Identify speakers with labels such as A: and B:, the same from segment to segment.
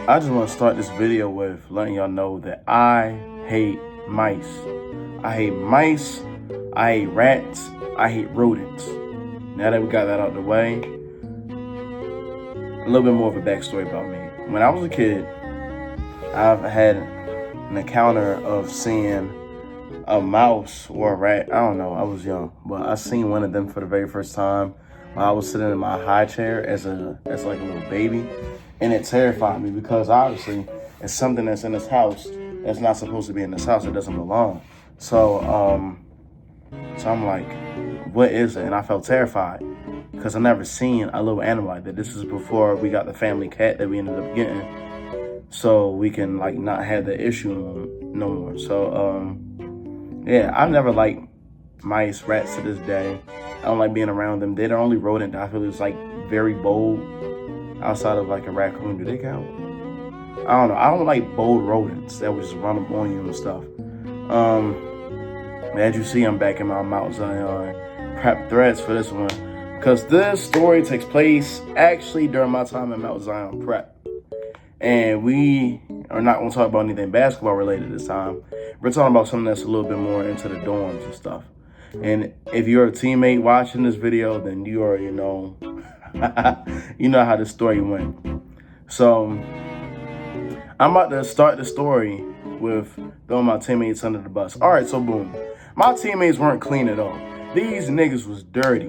A: I just want to start this video with letting y'all know that I hate mice. I hate mice, I hate rats, I hate rodents. Now that we got that out of the way, a little bit more of a backstory about me. When I was a kid, I've had an encounter of seeing a mouse or a rat. I don't know, I was young, but I seen one of them for the very first time while I was sitting in my high chair as like a little baby. And it terrified me because obviously it's something that's in this house that's not supposed to be in this house. It doesn't belong. So I'm like, what is it? And I felt terrified because I never seen a little animal like that. This is before we got the family cat that we ended up getting, so we can like not have the issue no more. So yeah, I've never liked mice, rats to this day. I don't like being around them. They're the only rodent that I feel is like very bold outside of like a raccoon. Do they count? I don't know. I don't like bold rodents that would just run up on you and stuff. As you see, I'm back in my Mount Zion prep threads for this one because this story takes place actually during my time in Mount Zion prep. And we are not going to talk about anything basketball related this time. We're talking about something that's a little bit more into the dorms and stuff. And if you're a teammate watching this video, then you already know, you know how this story went. So I'm about to start the story with throwing my teammates under the bus. All right, so boom. My teammates weren't clean at all. These niggas was dirty.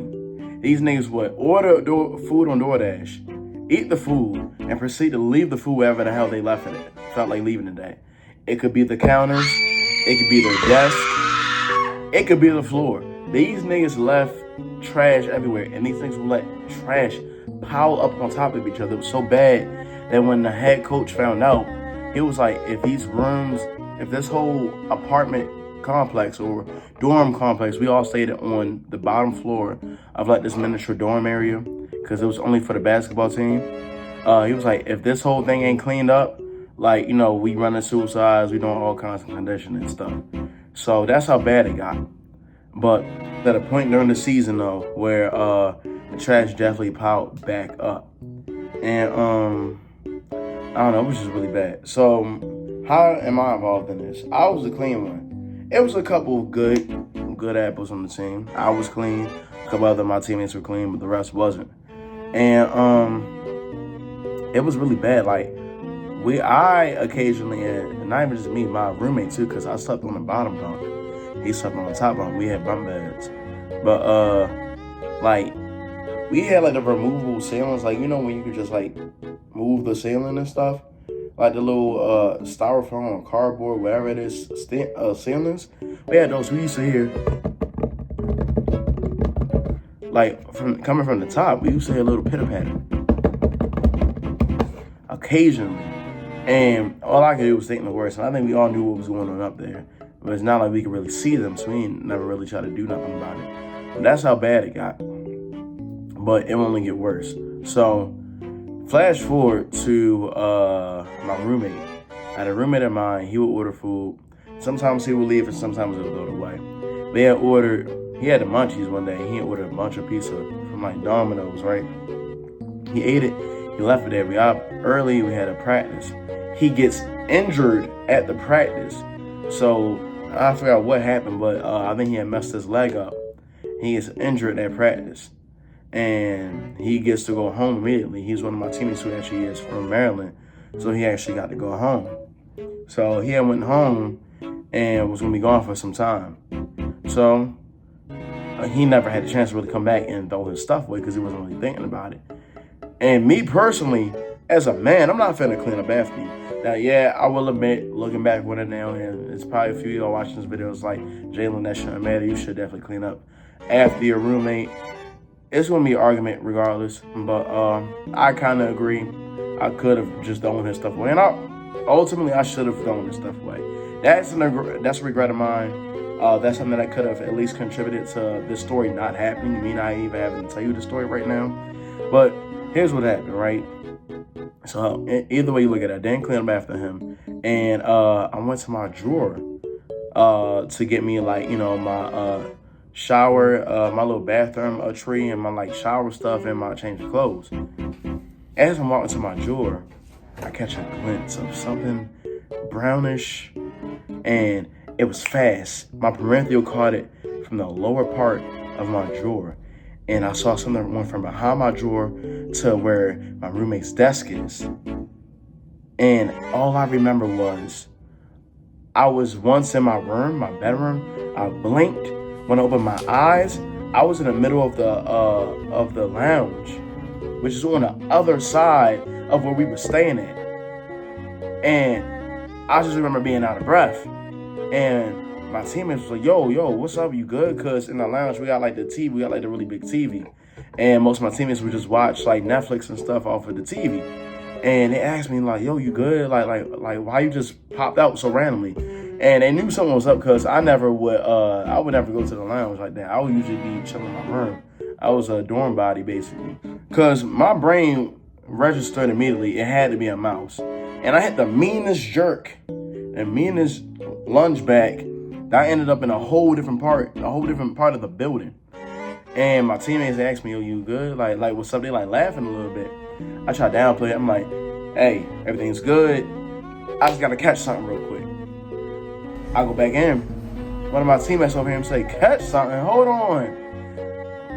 A: These niggas would order food on DoorDash, eat the food, and proceed to leave the food wherever the hell they left it at. Felt like leaving it at. It could be the counters. It could be their desk. It could be the floor. These niggas left trash everywhere, and these niggas would let trash pile up on top of each other. It was so bad that when the head coach found out, he was like, if this whole apartment complex or dorm complex, we all stayed on the bottom floor of like this miniature dorm area because it was only for the basketball team. He was like, if this whole thing ain't cleaned up, like, you know, we running suicides, we doing all kinds of conditioning and stuff. So that's how bad it got. But at a point during the season though, where the trash definitely piled back up. And I don't know, it was just really bad. So how am I involved in this? I was the clean one. It was a couple of good apples on the team. I was clean. A couple other of my teammates were clean, but the rest wasn't. And it was really bad. Like I occasionally, and not even just me, my roommate too, because I slept on the bottom bunk. He slept on the top bunk. We had bunk beds. But like we had like the removable ceilings, like, you know, when you could just like move the ceiling and stuff, like the little styrofoam or cardboard, whatever it is, ceilings. We had those. We used to hear, like, coming from the top, we used to hear a little pitter patter occasionally, and all I could do was think the worst. And I think we all knew what was going on up there, but it's not like we could really see them, so we never really tried to do nothing about it. But that's how bad it got. But it will only get worse. So flash forward to my roommate. I had a roommate of mine. He would order food. Sometimes he would leave, and sometimes he would throw it away. He had the munchies one day. He had ordered a bunch of pizza from like Domino's, right? He ate it. He left it there. We got up early. We had a practice. He gets injured at the practice. So I forgot what happened, but I think he had messed his leg up. He gets injured at practice. And he gets to go home immediately. He's one of my teammates who actually is from Maryland, so he actually got to go home. So he had went home and was gonna be gone for some time. So he never had a chance to really come back and throw his stuff away because he wasn't really thinking about it. And me personally, as a man, I'm not finna clean up after you. Now, yeah, I will admit, looking back with it now, and it's probably a few of y'all watching this video, it's like, Jalen, that shouldn't matter. You should definitely clean up after your roommate. It's gonna be an argument regardless, but I kind of agree. I could have just thrown his stuff away, and ultimately I should have thrown his stuff away. That's a regret of mine. That's something that could have at least contributed to this story not happening. Me not even having to tell you the story right now. But here's what happened, right? So either way you look at it, I didn't clean up after him, and I went to my drawer to get me, like, you know, my shower, my little bathroom tree, and my like shower stuff, and my change of clothes. As I'm walking to my drawer, I catch a glimpse of something brownish, and it was fast. My parenthetial caught it from the lower part of my drawer, and I saw something that went from behind my drawer to where my roommate's desk is. And all I remember was I was once in my room, my bedroom. I blinked. When I opened my eyes, I was in the middle of the lounge, which is on the other side of where we were staying at. And I just remember being out of breath. And my teammates was like, yo, what's up? You good? Because in the lounge, we got like the TV. We got like the really big TV. And most of my teammates would just watch like Netflix and stuff off of the TV. And they asked me like, yo, you good? Like why you just popped out so randomly? And they knew something was up because I would never go to the lounge like that. I would usually be chilling in my room. I was a dorm body basically. Because my brain registered immediately it had to be a mouse. And I hit the meanest jerk and meanest lunge back that I ended up in a whole different part of the building. And my teammates asked me, yo, you good? Like what's up? They like laughing a little bit. I try to downplay it. I'm like, hey, everything's good. I just gotta catch something real quick. I go back in. One of my teammates over here and say, catch something, hold on.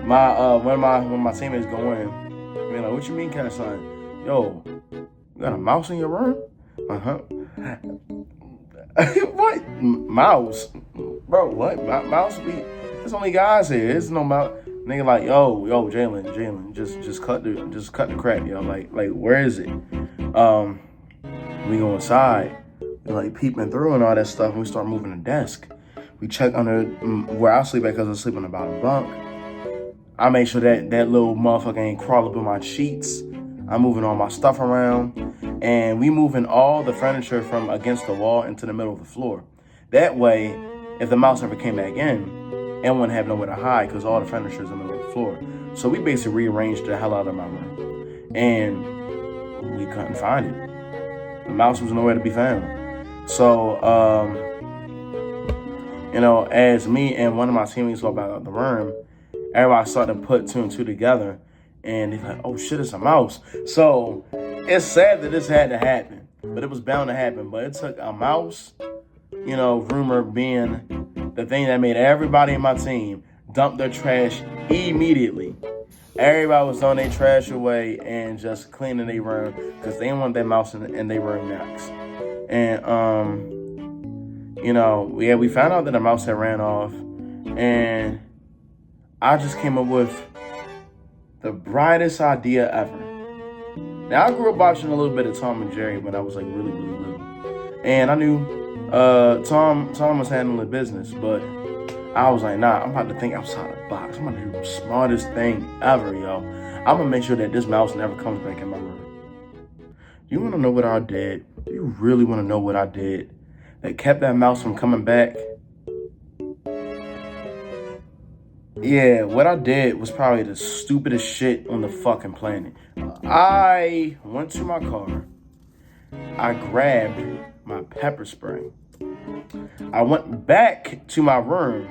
A: One of my teammates go in. I mean, like, what you mean catch something? Yo, you got a mouse in your room? Uh-huh. What? Mouse? Bro, what? Mouse? There's only guys here. There's no mouse. Nigga like, yo, Jalen, just cut the crap, yo. Like, where is it? We go inside. We're like peeping through and all that stuff, and we start moving the desk. We check under where I sleep at because I sleep on the bottom bunk. I make sure that little motherfucker ain't crawl up in my sheets. I'm moving all my stuff around, and we moving all the furniture from against the wall into the middle of the floor. That way, if the mouse ever came back in, it wouldn't have nowhere to hide because all the furniture is in the middle of the floor. So we basically rearranged the hell out of my room, and we couldn't find it. The mouse was nowhere to be found. So, as me and one of my teammates walked out of the room, everybody started to put two and two together, and they're like, oh shit, it's a mouse. So it's sad that this had to happen, but it was bound to happen. But it took a mouse, rumor being the thing that made everybody in my team dump their trash immediately. Everybody was throwing their trash away and just cleaning their room because they didn't want that mouse in their room next. And, we found out that the mouse had ran off, and I just came up with the brightest idea ever. Now, I grew up watching a little bit of Tom and Jerry when I was like really, really little. And I knew Tom was handling business, but I was like, nah, I'm about to think outside the box. I'm gonna do the smartest thing ever, yo. I'm gonna make sure that this mouse never comes back in my room. You wanna know what I did? Do you really wanna know what I did that kept that mouse from coming back? Yeah, what I did was probably the stupidest shit on the fucking planet. I went to my car. I grabbed my pepper spray. I went back to my room,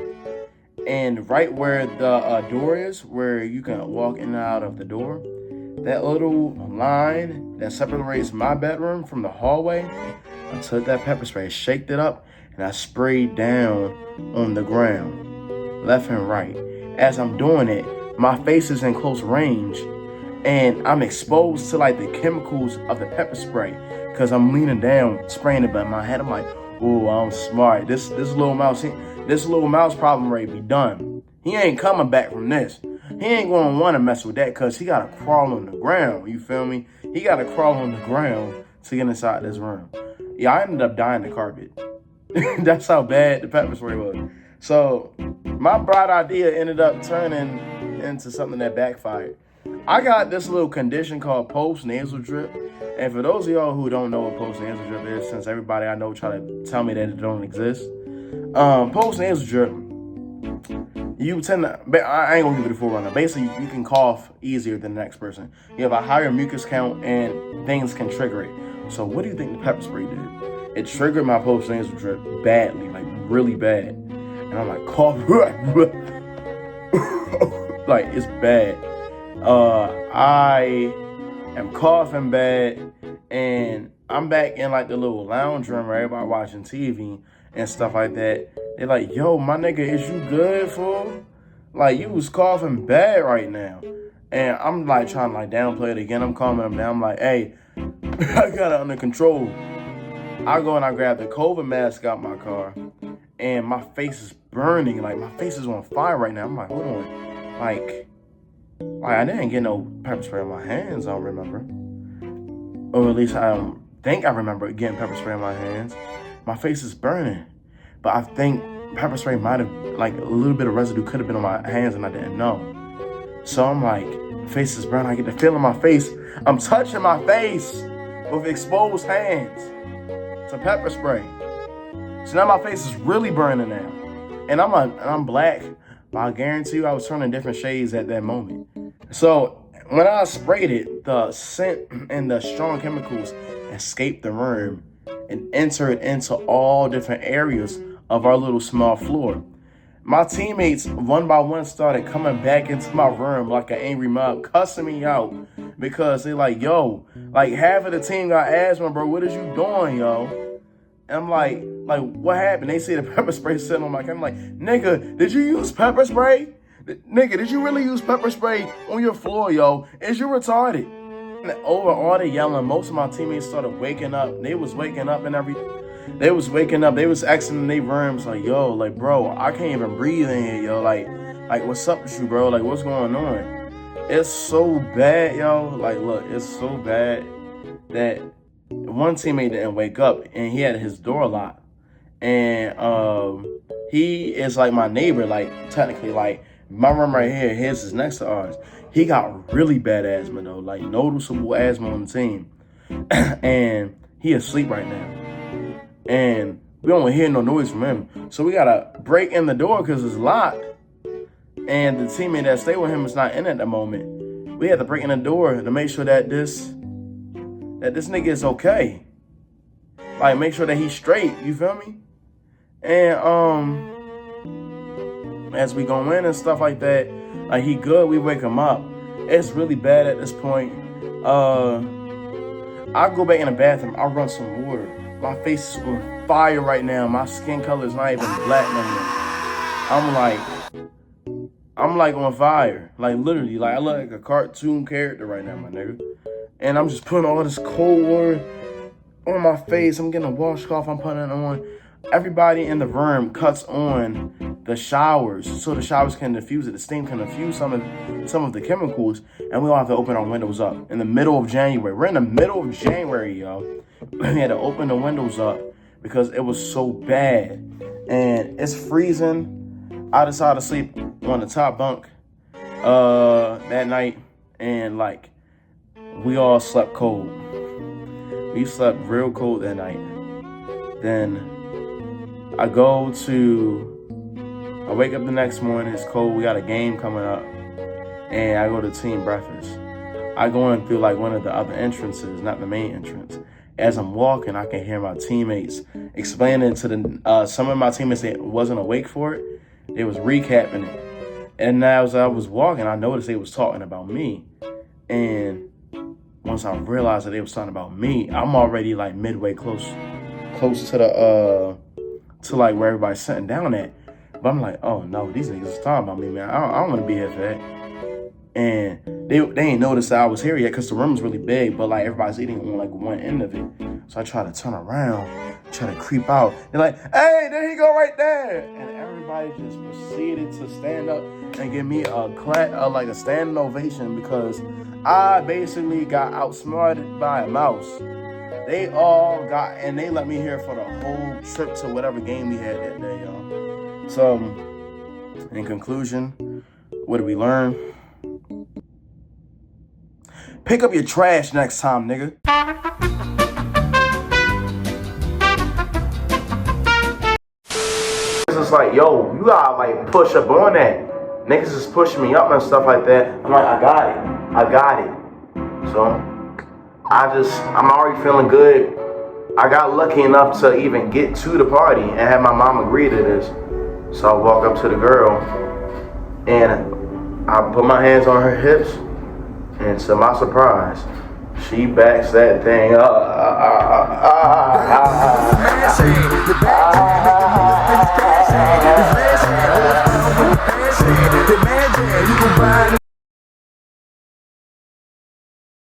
A: and right where the door is, where you can walk in and out of the door, that little line that separates my bedroom from the hallway, I took that pepper spray, shaked it up, and I sprayed down on the ground, left and right. As I'm doing it, my face is in close range, and I'm exposed to like the chemicals of the pepper spray because I'm leaning down, spraying it, but in my head I'm like, oh, I'm smart. This little mouse problem ready to be done. He ain't coming back from this. He ain't gonna want to mess with that because he gotta crawl on the ground. You feel me? He gotta crawl on the ground to get inside this room. Yeah, I ended up dying the carpet. That's how bad the pepper spray was. So my bright idea ended up turning into something that backfired. I got this little condition called post-nasal drip. And for those of y'all who don't know what post-nasal drip is, since everybody I know try to tell me that it don't exist, post-nasal drip, you tend to, I ain't gonna give it a full rundown. Basically, you can cough easier than the next person. You have a higher mucus count and things can trigger it. So what do you think the pepper spray did? It triggered my post-nasal drip badly, like really bad. And I'm like, cough, like it's bad. I am coughing bad, And I'm back in like the little lounge room where everybody watching TV and stuff like that. They're like, yo, my nigga, is you good, fool? Like, you was coughing bad right now. And I'm like trying to like downplay it again. I'm calming them down. I'm like, hey, I got it under control. I go and I grab the COVID mask out my car, and my face is burning. Like, my face is on fire right now. I'm like, hold on. Like I didn't get no pepper spray on my hands, I don't remember. Or at least I don't think I remember getting pepper spray on my hands. My face is burning. But I think pepper spray might have, like, a little bit of residue could have been on my hands and I didn't know. So I'm like, my face is burning. I get the feel in my face. I'm touching my face with exposed hands to pepper spray. So now my face is really burning now. And I'm black, but I guarantee you I was turning different shades at that moment. So when I sprayed it, the scent and the strong chemicals escaped the room and entered into all different areas of our little small floor. My teammates, one by one, started coming back into my room like an angry mob, cussing me out because they like, yo, like half of the team got asthma, bro. What is you doing, yo? And I'm like, what happened? They see the pepper spray sitting on my camera. I'm like, nigga, did you use pepper spray? Nigga, did you really use pepper spray on your floor, yo? Is you retarded? And over all the yelling, most of my teammates started waking up. They was waking up and everything. They was waking up. They was exiting their rooms like, yo, like, bro, I can't even breathe in here, yo. Like, what's up with you, bro? Like, what's going on? It's so bad, yo. Like, look, it's so bad that one teammate didn't wake up and he had his door locked. And he is like my neighbor, like, technically, like, my room right here, his is next to ours. He got really bad asthma, though, like noticeable asthma on the team. And he asleep right now. And we don't hear no noise from him. So we gotta break in the door because it's locked. And the teammate that stayed with him is not in at the moment. We had to break in the door to make sure that this nigga is okay. Like, make sure that he's straight, you feel me? And as we go in and stuff like that, like, he good, we wake him up. It's really bad at this point. I go back in the bathroom, I run some water. My face is on fire right now. My skin color is not even black no more. I'm like on fire. Like, literally, like, I look like a cartoon character right now, my nigga. And I'm just putting all this cold water on my face. I'm getting a washcloth, I'm putting it on. Everybody in the room cuts on the showers so the showers can diffuse it. The steam can diffuse some of the chemicals, and we all have to open our windows up in the middle of January. We're in the middle of January, yo. We had to open the windows up because it was so bad. And it's freezing. I decided to sleep on the top bunk that night, and like, we all slept cold. We slept real cold that night. Then I wake up the next morning, it's cold, we got a game coming up, and I go to team breakfast. I go in through like one of the other entrances, not the main entrance. As I'm walking, I can hear my teammates explaining to some of my teammates that wasn't awake for it. They was recapping it. And as I was walking, I noticed they was talking about me. And once I realized that they was talking about me, I'm already like midway close to the to like where everybody's sitting down at. But I'm like, oh no, these niggas is talking about me, man. I don't want to be here for that. And they ain't noticed that I was here yet because the room's really big, but like everybody's eating on like one end of it. So I try to turn around, try to creep out. They're like, hey, there he go right there. And everybody just proceeded to stand up and give me like a standing ovation because I basically got outsmarted by a mouse. They all got, and they let me here for the whole trip to whatever game we had that day, y'all. So, in conclusion, what did we learn? Pick up your trash next time, nigga. It's just like, yo, you gotta like push up on that. Niggas is pushing me up and stuff like that. I'm like, I got it. So, I'm already feeling good. I got lucky enough to even get to the party and have my mom agree to this. So I walk up to the girl and I put my hands on her hips, and to my surprise, She backs that thing up.